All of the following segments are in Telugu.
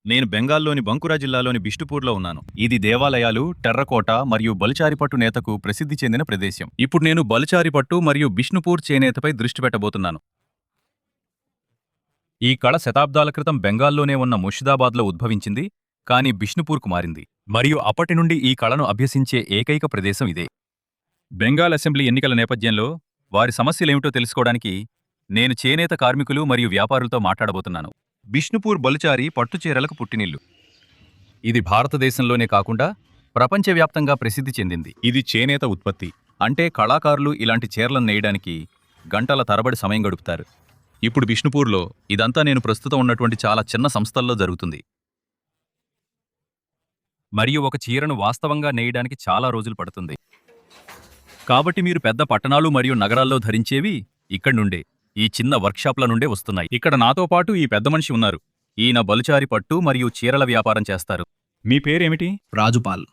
నేను బెంగాల్లోని బంకురా జిల్లాలోని బిష్టుపూర్లో ఉన్నాను. ఇది దేవాలయాలు, టెర్రకోట మరియు బలుచారిపట్టు నేతకు ప్రసిద్ధి చెందిన ప్రదేశం. ఇప్పుడు నేను బలుచారిపట్టు మరియు బిష్ణుపూర్ చేనేతపై దృష్టి పెట్టబోతున్నాను. ఈ కళ శతాబ్దాల క్రితం బెంగాల్లోనే ఉన్న ముషిదాబాద్లో ఉద్భవించింది, కానీ బిష్ణుపూర్కు మారింది. మరియు అప్పటి నుండి ఈ కళను అభ్యసించే ఏకైక ప్రదేశం ఇదే. బెంగాల్ అసెంబ్లీ ఎన్నికల నేపథ్యంలో వారి సమస్యలేమిటో తెలుసుకోవడానికి నేను చేనేత కార్మికులు మరియు వ్యాపారులతో మాట్లాడబోతున్నాను. బిష్ణుపూర్ బలుచారి పట్టుచీరలకు పుట్టినిల్లు. ఇది భారతదేశంలోనే కాకుండా ప్రపంచవ్యాప్తంగా ప్రసిద్ధి చెందింది. ఇది చేనేత ఉత్పత్తి, అంటే కళాకారులు ఇలాంటి చీరలను నేయడానికి గంటల తరబడి సమయం గడుపుతారు. ఇప్పుడు బిష్ణుపూర్లో ఇదంతా నేను ప్రస్తుతం ఉన్నటువంటి చాలా చిన్న సంస్థల్లో జరుగుతుంది. మరియు ఒక చీరను వాస్తవంగా నేయడానికి చాలా రోజులు పడుతుంది. కాబట్టి మీరు పెద్ద పట్టణాలు మరియు నగరాల్లో ధరించేవి ఇక్కడి నుండే, ఈ చిన్న వర్క్షాప్ల నుండే వస్తున్నాయి. ఇక్కడ నాతో పాటు ఈ పెద్ద మనిషి ఉన్నారు. ఈయన బలుచారి పట్టు మరియు చీరల వ్యాపారం చేస్తారు. మీ పేరేమిటి? రాజుపాల్.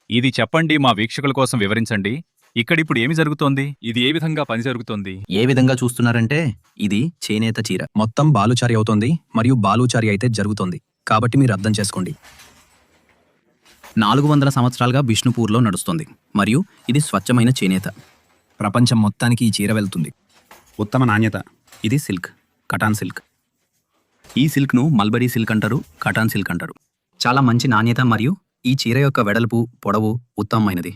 ఇది చెప్పండి, మా వీక్షకుల కోసం వివరించండి. ఇక్కడిప్పుడు ఏమి జరుగుతోంది? ఇది ఏ విధంగా పని జరుగుతోంది? ఏ విధంగా చూస్తున్నారంటే, ఇది చేనేత చీర మొత్తం బాలుచారి అవుతోంది మరియు బాలుచారి అయితే జరుగుతోంది. కాబట్టి మీరు అర్థం చేసుకోండి. 400 సంవత్సరాలుగా బిష్ణుపూర్లో నడుస్తుంది మరియు ఇది స్వచ్ఛమైన చేనేత. ప్రపంచం మొత్తానికి ఈ చీర వెళ్తుంది. ఉత్తమ నాణ్యత. ఇది సిల్క్, కటాన్ సిల్క్. ఈ సిల్క్ను మల్బరీ సిల్క్ అంటారు, కటాన్ సిల్క్ అంటారు. చాలా మంచి నాణ్యత మరియు ఈ చీర యొక్క వెడల్పు, పొడవు ఉత్తమమైనది.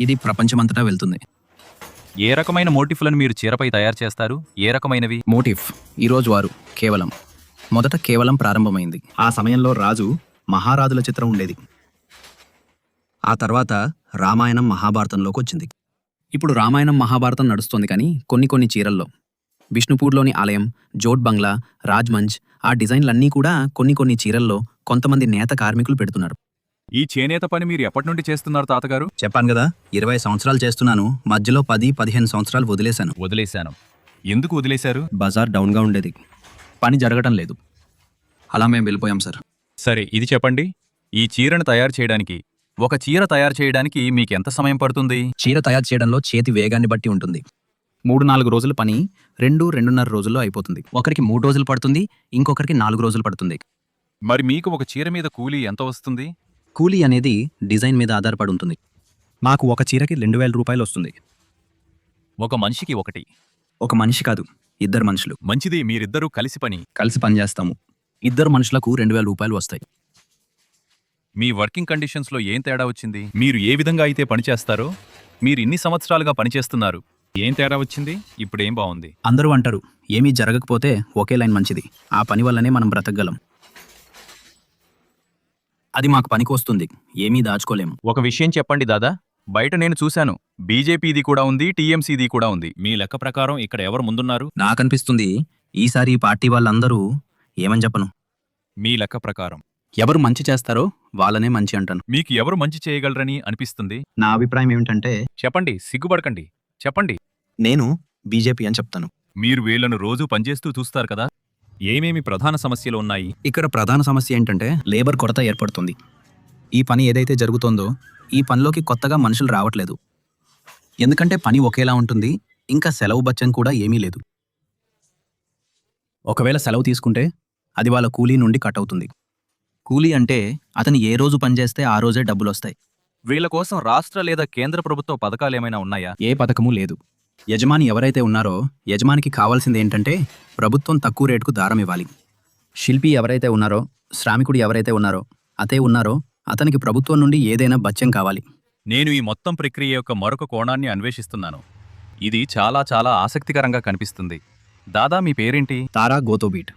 ఇది ప్రపంచమంతటా వెళ్తుంది. ఏ రకమైన మోటిఫ్లను మీరు చీరపై తయారు చేస్తారు? ఏ రకమైనవి? మోటిఫ్ ఈరోజు వారు మొదట కేవలం ప్రారంభమైంది. ఆ సమయంలో రాజు, మహారాజుల చిత్రం ఉండేది. ఆ తర్వాత రామాయణం, మహాభారతంలోకి వచ్చింది. ఇప్పుడు రామాయణం, మహాభారతం నడుస్తోంది, కానీ కొన్ని చీరల్లో బిష్ణుపూర్లోని ఆలయం, జోట్ బంగ్లా, రాజ్మంచ్, ఆ డిజైన్లన్నీ కూడా కొన్ని చీరల్లో కొంతమంది నేత కార్మికులు పెడుతున్నారు. ఈ చేనేత పని మీరు ఎప్పటి నుండి చేస్తున్నారు తాతగారు? చెప్పాను కదా, 20 సంవత్సరాలు చేస్తున్నాను. మధ్యలో 10-15 సంవత్సరాలు వదిలేశాను. ఎందుకు వదిలేశారు? బజార్ డౌన్గా ఉండేది, పని జరగటం లేదు. అలా మేము వెళ్ళిపోయాం సార్. సరే, ఇది చెప్పండి, ఈ చీరను తయారు చేయడానికి, ఒక చీర తయారు చేయడానికి మీకెంత సమయం పడుతుంది? చీర తయారు చేయడంలో చేతి వేగాన్ని బట్టి ఉంటుంది. 3-4 రోజుల పని 2-2.5 రోజుల్లో అయిపోతుంది. ఒకరికి 3 రోజులు పడుతుంది, ఇంకొకరికి 4 రోజులు పడుతుంది. మరి మీకు ఒక చీర మీద కూలీ ఎంత వస్తుంది? కూలీ అనేది డిజైన్ మీద ఆధారపడి ఉంటుంది. మాకు ఒక చీరకి 2000 రూపాయలు వస్తుంది. ఒక మనిషికి ఒకటి? ఒక మనిషి కాదు, 2 మనుషులు. మంచిది, మీరిద్దరూ కలిసి పనిచేస్తాము. 2 మనుషులకు 2000 రూపాయలు వస్తాయి. మీ వర్కింగ్ కండిషన్స్లో ఏం తేడా వచ్చింది? మీరు ఏ విధంగా అయితే పనిచేస్తారో, మీరు ఇన్ని సంవత్సరాలుగా పనిచేస్తున్నారు, ఏం తేడా వచ్చింది? ఇప్పుడేం బాగుంది? అందరూ అంటారు, ఏమీ జరగకపోతే ఒకే లైన్ మంచిది, ఆ పని వల్లనే మనం బ్రతకగలం. అది మాకు పనికొస్తుంది, ఏమీ దాచుకోలేము. ఒక విషయం చెప్పండి దాదా, బయట నేను చూశాను, బీజేపీది కూడా ఉంది, టీఎంసీది కూడా ఉంది. మీ లెక్క ప్రకారం ఇక్కడ ఎవరు ముందున్నారు? నాకనిపిస్తుంది ఈసారి ఈ పార్టీ వాళ్ళందరూ, ఏమని చెప్పను, మీ లెక్క ప్రకారం ఎవరు మంచి చేస్తారో వాళ్ళనే మంచి అంటాను. మీకు ఎవరు మంచి చేయగలరని అనిపిస్తుంది? నా అభిప్రాయం ఏమిటంటే, చెప్పండి, సిగ్గుపడకండి, చెప్పండి. నేను బీజేపీ అని చెప్తాను. మీరు వీళ్లను రోజూ పనిచేస్తూ చూస్తారు కదా, ఏమేమి ప్రధాన సమస్యలు ఉన్నాయి? ఇక్కడ ప్రధాన సమస్య ఏంటంటే లేబర్ కొరత ఏర్పడుతుంది. ఈ పని ఏదైతే జరుగుతోందో ఈ పనిలోకి కొత్తగా మనుషులు రావట్లేదు. ఎందుకంటే పని ఒకేలా ఉంటుంది, ఇంకా సెలవు బచ్చం కూడా ఏమీ లేదు. ఒకవేళ సెలవు తీసుకుంటే అది వాళ్ళ కూలీ నుండి కట్ అవుతుంది. కూలీ అంటే అతను ఏ రోజు పనిచేస్తే ఆ రోజే డబ్బులొస్తాయి. వీళ్ల కోసం రాష్ట్ర లేదా కేంద్ర ప్రభుత్వ పథకాలేమైనా ఉన్నాయా? ఏ పథకమూ లేదు. యజమాని ఎవరైతే ఉన్నారో యజమానికి కావాల్సింది ఏంటంటే ప్రభుత్వం తక్కువ రేటుకు దారం ఇవ్వాలి. శిల్పి ఎవరైతే ఉన్నారో, శ్రామికుడు ఎవరైతే ఉన్నారో అతనికి ప్రభుత్వం నుండి ఏదైనా బత్యం కావాలి. నేను ఈ మొత్తం ప్రక్రియ యొక్క మరొక కోణాన్ని అన్వేషిస్తున్నాను. ఇది చాలా చాలా ఆసక్తికరంగా కనిపిస్తుంది. దాదా, మీ పేరేంటి? తారా గోతోబీట్.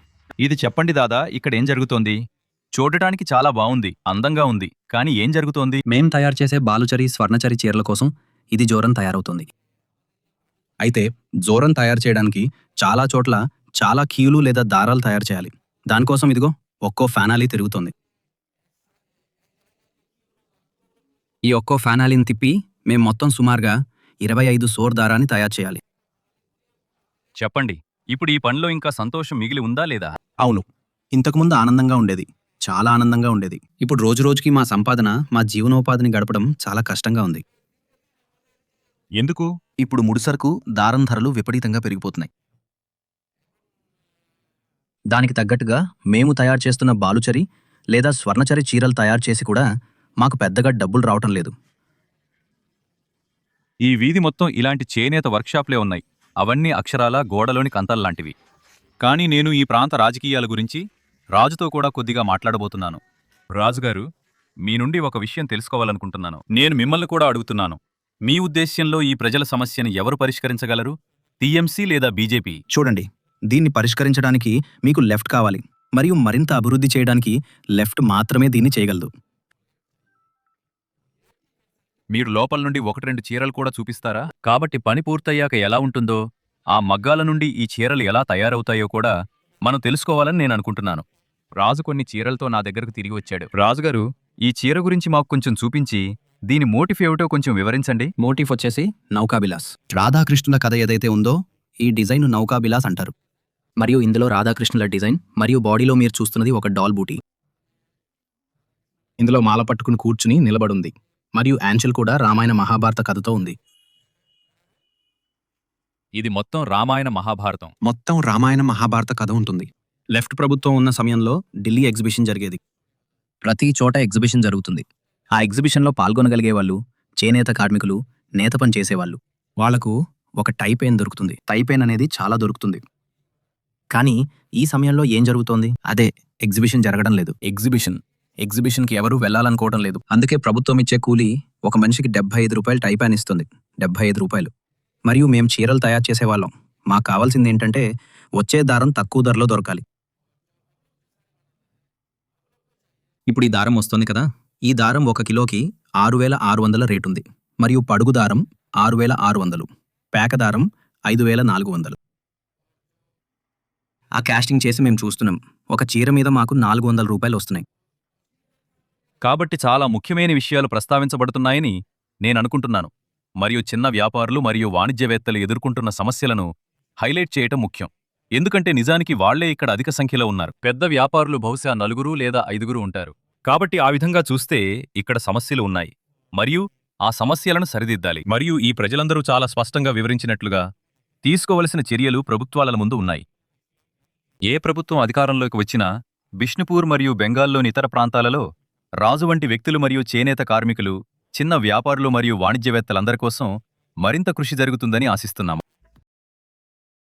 ఇది చెప్పండి దాదా, ఇక్కడేం జరుగుతోంది? చూడటానికి చాలా బాగుంది, అందంగా ఉంది, కానీ ఏం జరుగుతోంది? మేం తయారు చేసే బాలుచరి, స్వర్ణచరి చీరల కోసం ఇది జోరం తయారవుతుంది. అయితే జోరం తయారు చేయడానికి చాలా చోట్ల చాలా కీలు లేదా దారాలు తయారు చేయాలి. దానికోసం ఇదిగో ఒక్కో ఫ్యానాలి తిరుగుతుంది. ఈ ఒక్కో ఫ్యానాలిని తిప్పి మేం మొత్తం సుమారుగా 25 సోర్ దారాన్ని తయారు చేయాలి. చెప్పండి, ఇప్పుడు ఈ పనిలో ఇంకా సంతోషం మిగిలి ఉందా లేదా? అవును, ఇంతకుముందు ఆనందంగా ఉండేది, చాలా ఆనందంగా ఉండేది. ఇప్పుడు రోజురోజుకి మా సంపాదన, మా జీవనోపాధిని గడపడం చాలా కష్టంగా ఉంది. ఎందుకు? ఇప్పుడు ముడిసరుకు, దారం ధరలు విపరీతంగా పెరిగిపోతున్నాయి. దానికి తగ్గట్టుగా మేము తయారు చేస్తున్న బాలుచరి లేదా స్వర్ణచరి చీరలు తయారు చేసి కూడా మాకు పెద్దగా డబ్బులు రావటం లేదు. ఈ వీధి మొత్తం ఇలాంటి చేనేత వర్క్షాప్లే ఉన్నాయి. అవన్నీ అక్షరాల గోడలోని కంతల్లాంటివి. కానీ నేను ఈ ప్రాంత రాజకీయాల గురించి రాజుతో కూడా కొద్దిగా మాట్లాడబోతున్నాను. రాజుగారు, మీ నుండి ఒక విషయం తెలుసుకోవాలనుకుంటున్నాను. నేను మిమ్మల్ని కూడా అడుగుతున్నాను. మీ ఉద్దేశ్యంలో ఈ ప్రజల సమస్యని ఎవరు పరిష్కరించగలరు? టీఎంసీ లేదా బీజేపీ? చూడండి, దీన్ని పరిష్కరించడానికి మీకు లెఫ్ట్ కావాలి, మరియు మరింత అభివృద్ధి చేయడానికి లెఫ్ట్ మాత్రమే దీన్ని చేయగలదు. మీరు లోపల నుండి 1-2 చీరలు కూడా చూపిస్తారా? కాబట్టి పని పూర్తయ్యాక ఎలా ఉంటుందో, ఆ మగ్గాల నుండి ఈ చీరలు ఎలా తయారవుతాయో కూడా మనం తెలుసుకోవాలని నేను అనుకుంటున్నాను. రాజు కొన్ని చీరలతో నా దగ్గరకు తిరిగి వచ్చాడు. రాజుగారు, ఈ చీర గురించి మాకు కొంచెం చూపించి దీని మోటిఫ్ ఏమిటో కొంచెం వివరించండి. మోటిఫ్ వచ్చేసి నౌకాబిలాస్. రాధాకృష్ణుల కథ ఏదైతే ఉందో ఈ డిజైన్ నౌకాబిలాస్ అంటారు. మరియు ఇందులో రాధాకృష్ణుల డిజైన్ మరియు బాడీలో మీరు చూస్తున్నది ఒక డాల్ బూటీ. ఇందులో మాల పట్టుకుని కూర్చుని నిలబడుంది. మరియు యాంచెల్ కూడా రామాయణ మహాభారత కథతో ఉంది. ఇది మొత్తం రామాయణ మహాభారతం. మొత్తం రామాయణ మహాభారత కథ ఉంటుంది. లెఫ్ట్ ప్రభుత్వం ఉన్న సమయంలో ఢిల్లీ ఎగ్జిబిషన్ జరిగేది. ప్రతి చోట ఎగ్జిబిషన్ జరుగుతుంది. ఆ ఎగ్జిబిషన్లో పాల్గొనగలిగే వాళ్ళు చేనేత కార్మికులు, నేత పని చేసేవాళ్ళు. వాళ్లకు ఒక టైపెయిన్ దొరుకుతుంది. టైపెయిన్ అనేది చాలా దొరుకుతుంది. కానీ ఈ సమయంలో ఏం జరుగుతోంది? అదే, ఎగ్జిబిషన్ జరగడం లేదు. ఎగ్జిబిషన్కి ఎవరూ వెళ్లాలనుకోవడం లేదు. అందుకే ప్రభుత్వం ఇచ్చే కూలీ ఒక మనిషికి 75 రూపాయలు టైపెయిన్ ఇస్తుంది. 75 రూపాయలు. మరియు మేం చీరలు తయారు చేసేవాళ్ళం. మాకు కావాల్సింది ఏంటంటే వచ్చే దారం తక్కువ ధరలో దొరకాలి. ఇప్పుడు ఈ దారం వస్తుంది కదా, ఈ దారం 1 కిలోకి 6,600 రేటుంది. మరియు పడుగు దారం 6,600, పేక దారం 5,400. ఆ కాస్టింగ్ చేసి మేము చూస్తున్నాం. ఒక చీర మీద మాకు 400 రూపాయలు వస్తున్నాయి. కాబట్టి చాలా ముఖ్యమైన విషయాలు ప్రస్తావించబడుతున్నాయని నేననుకుంటున్నాను. మరియు చిన్న వ్యాపారులు మరియు వాణిజ్యవేత్తలు ఎదుర్కొంటున్న సమస్యలను హైలైట్ చేయటం ముఖ్యం. ఎందుకంటే నిజానికి వాళ్లే ఇక్కడ అధిక సంఖ్యలో ఉన్నారు. పెద్ద వ్యాపారులు బహుశా 4 లేదా 5 ఉంటారు. కాబట్టి ఆ విధంగా చూస్తే ఇక్కడ సమస్యలు ఉన్నాయి మరియు ఆ సమస్యలను సరిదిద్దాలి. మరియు ఈ ప్రజలందరూ చాలా స్పష్టంగా వివరించినట్లుగా తీసుకోవలసిన చర్యలు ప్రభుత్వాల ముందు ఉన్నాయి. ఏ ప్రభుత్వం అధికారంలోకి వచ్చినా బిష్ణుపూర్ మరియు బెంగాల్లోని ఇతర ప్రాంతాలలో రాజు వంటి వ్యక్తులు మరియు చేనేత కార్మికులు, చిన్న వ్యాపారులు మరియు వాణిజ్యవేత్తలందరి కోసం మరింత కృషి జరుగుతుందని ఆశిస్తున్నాము.